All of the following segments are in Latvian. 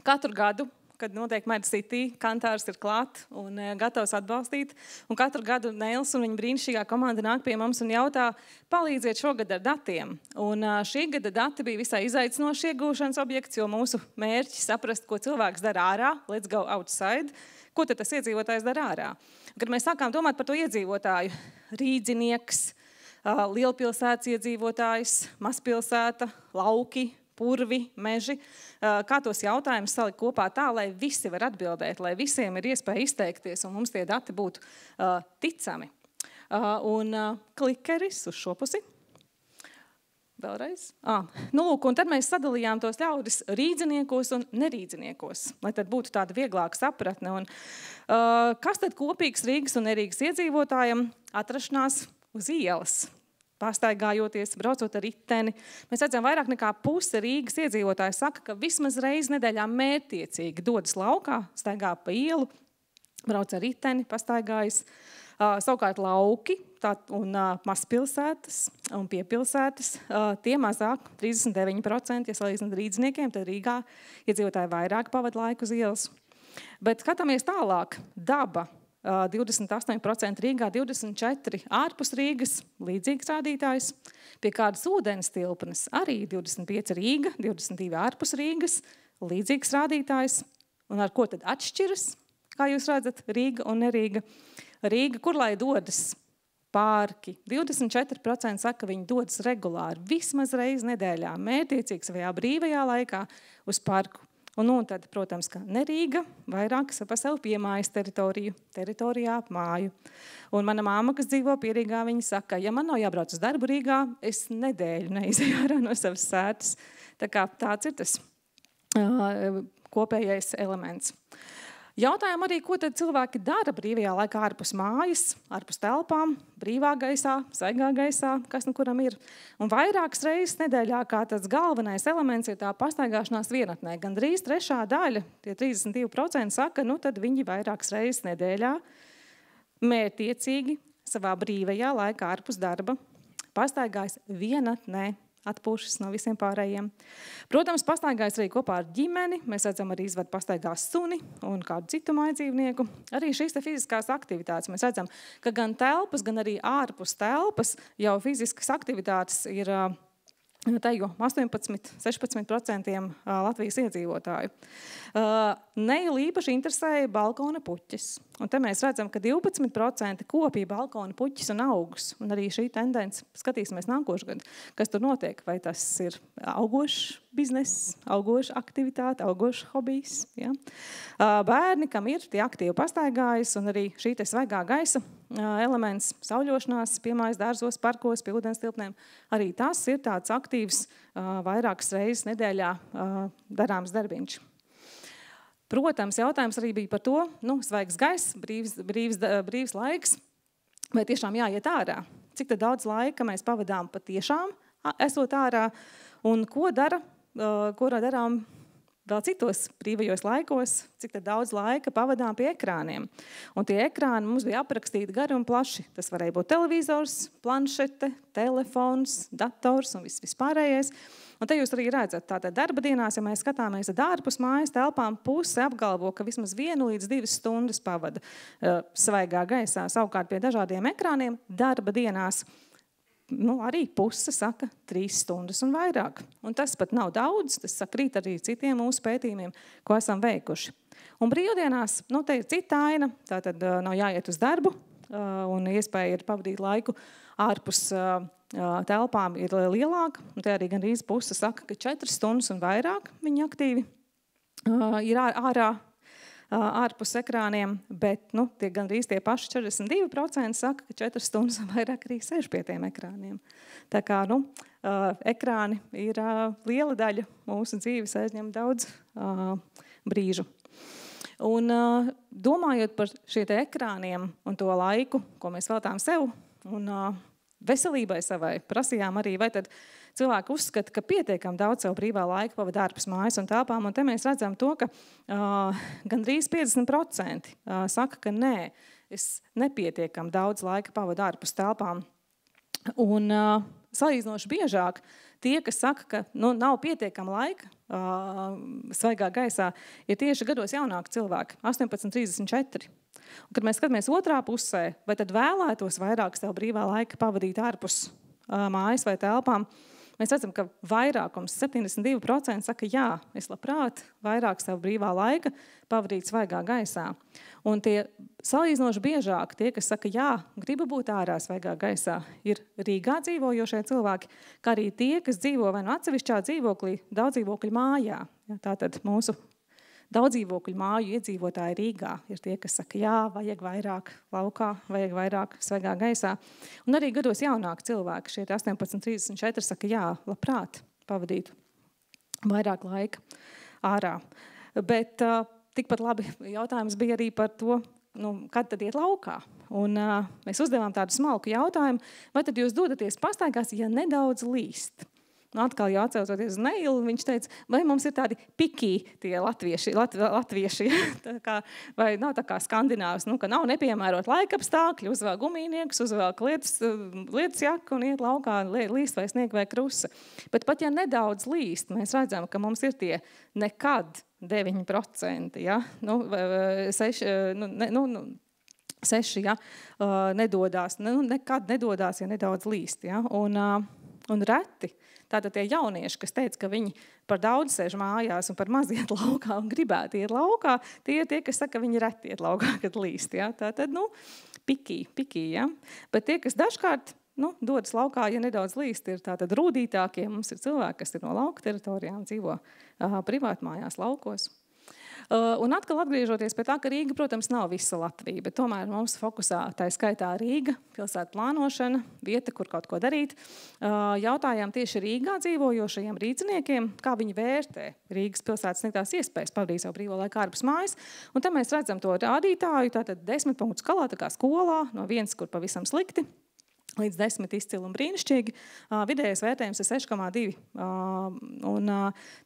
Katru gadu, kad notiek MedCity, Kantārs ir klāt un gatavs atbalstīt. Un katru gadu Neils un viņa brīnišķīgā komanda nāk pie mums un jautā, palīdziet šogad ar datiem. Un šī gada dati bija visai izaicinoši iegūšanas objekts, jo mūsu mērķis saprast, ko cilvēks dara ārā, let's go outside, ko tad tas iedzīvotājs dara ārā. Kad mēs sākām domāt par to iedzīvotāju, rīdzinieks, lielpilsētas iedzīvotājs, mazpilsēta, lauki, purvi, meži, kā tos jautājumus salikt kopā tā, lai visi var atbildēt, lai visiem ir iespēja izteikties un mums tie dati būtu ticami. Un klikeris uz šo pusi. Vēlreiz. Nu, lūk, un tad mēs sadalījām tos ļaudis rīdziniekos un nerīdziniekos, lai tad būtu tāda vieglāka sapratne. Un, kas tad kopīgs Rīgas un Nerīgas iedzīvotājiem atrašanās uz ielas? Pastaigājoties, braucot ar riteni. Mēs redzam, vairāk nekā puse Rīgas iedzīvotāji saka, ka vismaz reizi nedēļā mērķtiecīgi dodas laukā, staigā pa ielu, brauc ar riteni, pastaigājas. Savukārt lauki un mazpilsētas un piepilsētas, tie mazāk 39%, ja salīdzināt rīdziniekiem, tad Rīgā iedzīvotāji vairāk pavada laiku uz ielas. Bet skatāmies tālāk, daba. 28% Rīgā, 24% ārpus Rīgas, līdzīgs rādītājs. Pie kādas ūdens tilpnes arī 25% Rīga, 22% ārpus Rīgas, līdzīgs rādītājs. Un ar ko tad atšķiras, kā jūs redzat, Rīga un Nerīga? Rīga, kur lai dodas? Pārki. 24% saka, ka viņi dodas regulāri, vismaz reizi nedēļā, mērķtiecīgi savajā brīvajā laikā uz parku. Un tad, protams, ka Nerīga vairāk pa sev piemājas teritorijā ap māju. Un mana māma, kas dzīvo pie Rīgā, viņa saka, ja man nav jābrauc uz darbu Rīgā, es nedēļu neizēju ārā no savas sētas. Tā kā tāds ir tas kopējais elements. Jautājām arī, ko tad cilvēki dara brīvajā laikā ārpus mājas, ārpus telpām, brīvā gaisā, saigā gaisā, kas nu kuram ir. Un vairākas reizes nedēļā kā tas galvenais elements ir tā pastaigāšanās vienatnē. Gandrīz trešā daļa, tie 32% saka, nu tad viņi vairākas reizes nedēļā mērķtiecīgi savā brīvajā laikā ārpus darba pastaigājas vienatnē. Atpūšas no visiem pārējiem. Protams, pastaigājas arī kopā ar ģimeni. Mēs redzam, arī izved pastaigās suni un kādu citu mājdzīvnieku. Arī šīs te fiziskās aktivitātes. Mēs redzam, ka gan telpas, gan arī ārpus telpas jau fiziskas aktivitātes ir teju 18–16% Latvijas iedzīvotāju. Neilu īpaši interesēja balkona puķis. Un te mēs redzam, ka 12% kopīja balkona puķis un augus. Un arī šī tendence, skatīsimies nākošu gadu, kas tur notiek. Vai tas ir augošs bizness, augoša aktivitāte, augošs hobijs. Ja? Bērni, kam ir, tie aktīvi pastaigājas, un arī šī te svaigā gaisa elements, sauļošanās, piemājas dārzos, parkos, pie ūdens tilpnēm, arī tas ir tāds aktīvs vairākas reizes nedēļā darāms darbiņš. Protams, jautājums arī bija par to, svaigs gaiss, brīvs laiks, vai tiešām jāiet ārā. Cik tad daudz laika mēs pavadām patiešām esot ārā, un ko darām vēl citos brīvajos laikos, cik tad daudz laika pavadām pie ekrāniem. Un tie ekrāni mums bija aprakstīti gari un plaši. Tas varēja būt televizors, planšete, telefons, dators un vispārējais. Un te jūs arī redzat, tātad darba dienās, ja mēs skatāmies ārpus mājas telpām, puse apgalvo, ka vismaz 1 līdz 2 stundas pavada svaigā gaisā. Savukārt pie dažādiem ekrāniem darba dienās arī puse saka 3 stundas un vairāk. Un tas pat nav daudz, tas sakrīt arī citiem mūsu pētījumiem, ko esam veikuši. Un brīvdienās, te ir cita aina, tātad nav jāiet uz darbu, un iespēja ir pavadīt laiku ārpus telpām ir lielāka. Un te arī gandrīz puse saka, ka 4 stundas un vairāk viņi aktīvi ir ārpus ekrāniem, bet tie gandrīz tie paši 42% saka, ka 4 stundas un vairāk arī sēž pie tiem ekrāniem. Tā kā, ekrāni ir liela daļa mūsu dzīves, aizņem daudz brīžu. Un domājot par šie te ekrāniem un to laiku, ko mēs veltām sev un veselībai savai, prasījām arī, vai tad cilvēki uzskata, ka pietiekam daudz savu brīvā laika pavada ārpus mājas un telpām, un te mēs redzam to, ka gandrīz 50% saka, ka nē, es nepietiekam daudz laika pavadu ārpus telpām. Un salīdzinoši biežāk tie, kas saka, ka nav pietiekama laika, svaigā gaisā, ir tieši gados jaunāki cilvēki, 18-34. Un, kad mēs skatāmies otrā pusē, vai tad vēlētos vairāk savu brīvā laika pavadīt ārpus mājas vai telpām, mēs redzam, ka vairākums, 72% saka, jā, es labprāt vairāk savu brīvā laika pavadīt svaigā gaisā. Un tie salīdzinoši biežāk, tie, kas saka, jā, gribu būt ārā svaigā gaisā, ir Rīgā dzīvojošie cilvēki, kā arī tie, kas dzīvo vai no atsevišķā dzīvoklī, daudzdzīvokļu mājā. Ja, tātad mūsu daudzdzīvokļu māju iedzīvotāji Rīgā ir tie, kas saka, jā, vajag vairāk laukā, vajag vairāk svaigā gaisā. Un arī gados jaunāki cilvēki, šie 18-34, saka, jā, labprāt pavadītu vairāk laika ārā. Bet tikpat labi jautājums bija arī par to, kad tad iet laukā. Un mēs uzdevām tādu smalku jautājumu, vai tad jūs dodaties pastaigās, ja nedaudz līst? Atkal jau atcaucoties uz Neilu, viņš teica, vai mums ir tādi pikī tie latvieši vai nav tā kā skandināvs, ka nav nepiemērot laikapstākļi, uzvēl gumijniekus, uzvēl lietas jaku un iet laukā, līst vai snieg vai krusa. Bet pat ja nedaudz līst, mēs redzam, ka mums ir tie nekad 9%, ja? 6, ja? Nedodās, nekad nedodās, ja nedaudz līst. Ja? Un reti. Tātad tie jaunieši, kas teica, ka viņi par daudz sēž mājās un par maz iet laukā un gribētu iet laukā, tie ir tie, kas saka, ka viņi reti iet laukā, kad līst. Ja? Tātad, pikī, ja? Bet tie, kas dažkārt dodas laukā, ja nedaudz līst, ir tātad rūdītākie. Mums ir cilvēki, kas ir no lauka teritorijām, dzīvo privātmājās laukos. Un atkal atgriežoties pie tā, ka Rīga, protams, nav visa Latvija, bet tomēr mums fokusā tā skaitā Rīga, pilsētu plānošana, vieta, kur kaut ko darīt. Jautājām tieši Rīgā dzīvojošajiem rīdziniekiem, kā viņi vērtē Rīgas pilsētas sniegtās iespējas pavadīt savu brīvo laiku ārpus mājas. Un tam mēs redzam to rādītāju, tātad 10 punktu skalā, tā kā skolā, no 1, kur pavisam slikti, līdz 10 izcili un brīnišķīgi. Vidējais vērtējums ir 6,2. Un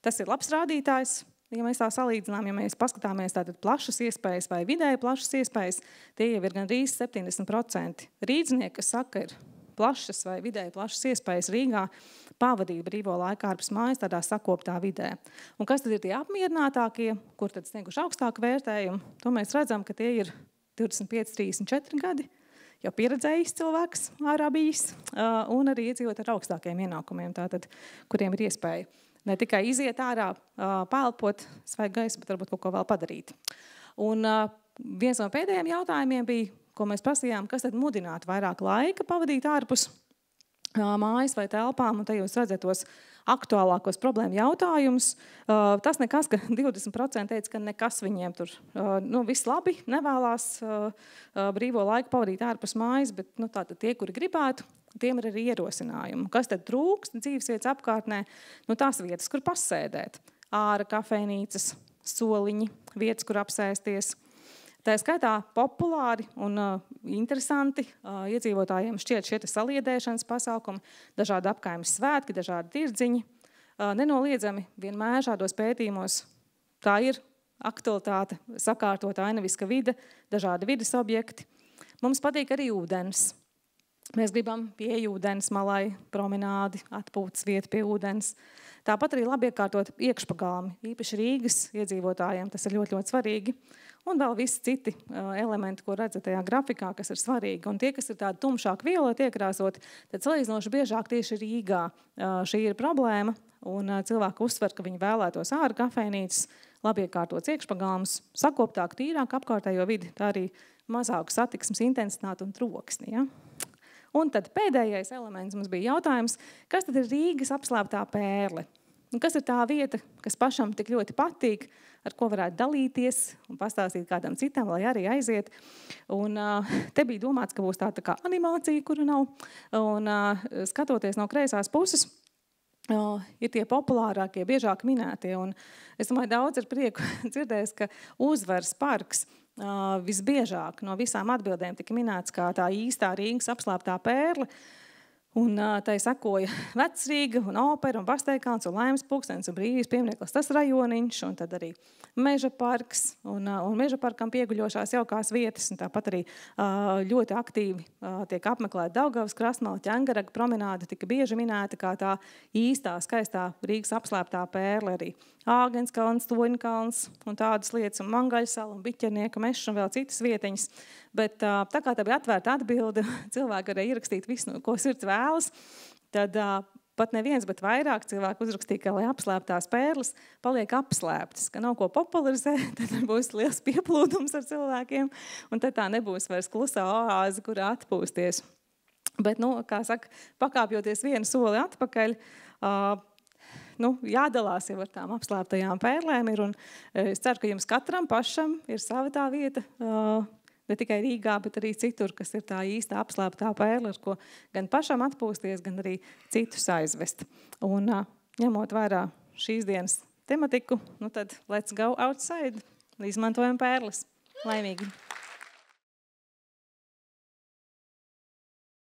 tas ir labs rādītājs. Ja mēs tā salīdzinām, ja mēs paskatāmies tātad plašas iespējas vai vidēji plašas iespējas, tie jau ir gandrīz 70%. Rīdznieki, kas saka, ir plašas vai vidēji plašas iespējas Rīgā pavadīt brīvo laiku ārpus mājas tādā sakoptā vidē. Un kas tad ir tie apmierinātākie, kur tad snieguši augstāku vērtējumu? To mēs redzam, ka tie ir 25-34 gadi, jau pieredzējis cilvēks ārā bijis, un arī iedzīvot ar augstākiem ienākumiem, tātad, kuriem ir iespēja ne tikai iziet ārā, pēlpot svaigu gaisu, bet varbūt kaut ko vēl padarīt. Un viens no pēdējiem jautājumiem bija, ko mēs prasījām, kas tad mudinātu vairāk laika pavadīt ārpus mājas vai telpām, un te jūs redzat tos aktuālākos problēmu jautājumus. Tas nekas, ka 20% teica, ka nekas viņiem tur viss labi, nevēlās brīvo laiku pavadīt ārpus mājas, bet tātad tie, kuri gribētu, tiem ir arī ierosinājumi. Kas tad trūkst dzīvesvietas apkārtnē? Tās vietas, kur pasēdēt. Āra kafejnīcas, soliņi, vietas, kur apsēsties. Tā skaitā populāri un interesanti iedzīvotājiem šķiet šie saliedēšanas pasākumi, dažādi apkaimes svētki, dažādi tirdziņi. Nenoliedzami vienmēr šādos pētījumos tā ir aktualitāte, sakārtota ainaviska vide, dažādi vides objekti. Mums patīk arī ūdens. Mēs gribam pie ūdens malai, promenādi, atpūtas vietu pie ūdens. Tāpat arī labi iekārtot iekšpagalmi, īpaši Rīgas iedzīvotājiem, tas ir ļoti, ļoti svarīgi. Un vēl visi citi elementi, ko redzat tajā grafikā, kas ir svarīgi. Un tie, kas ir tādi tumšāk violeti iekrāsoti, tad salīdzinoši biežāk tieši Rīgā šī ir problēma. Un cilvēki uzsver, ka viņi vēlētos āra kafejnīcas, labi iekārtots iekšpagalms, sakoptāk, tīrāk apkārtējo vidi, tā arī mazāku satiksmes intensitāti un troksni. Ja? Un tad pēdējais elements mums bija jautājums, kas tad ir Rīgas apslēptā pērle? Un kas ir tā vieta, kas pašam tik ļoti patīk, ar ko varētu dalīties un pastāstīt kādam citam, lai arī aiziet. Un te bija domāts, ka būs tā kā animācija, kura nav. Un skatoties no kreisās puses, ir tie populārākie, biežāk minētie. Un es domāju, daudz ar prieku dzirdējis, ka Uzvaras parks visbiežāk no visām atbildēm tika minēts kā tā īstā Rīgas apslēptā pērle. Un tai sekoja Vecrīga un Opera un Basteikāns un Laimas pulkstenis un Brīvības piemineklis, tas rajoniņš, un tad arī Meža parks un Meža parkam pieguļošās jaukās vietas, un tāpat arī ļoti aktīvi tiek apmeklēta Daugavas krastmala, Ķengaraga promenāde, tika bieži minēta kā tā īstā, skaistā Rīgas apslēptā pērle, arī Āgenskalns, Toņkalns un tādas lietas, un Mangaļsala un Biķernieka mešs un vēl citas vietiņas. Bet tā kā tā bija atvērta atbilde, cilvēki varēja ierakstīt visu, ko sirds vēlas, tad pat neviens, bet vairāk cilvēku uzrakstīja, ka, lai apslēptās pērles paliek apslēptas, ka nav ko popularizēt, tad būs liels pieplūdums ar cilvēkiem, un tad tā nebūs vairs klusā oāze, kurā atpūsties. Bet, kā saka, pakāpjoties vienu soli atpakaļ, jādalās jau ar tām apslēptajām pērlēm ir, un es ceru, ka jums katram pašam ir sava tā vieta, ne tikai Rīgā, bet arī citur, kas ir tā īsta apslēptā pērle, ar ko gan pašam atpūsties, gan arī citus aizvest. Un ņemot vērā šīs dienas tematiku, tad let's go outside, izmantojam pērles. Laimīgi!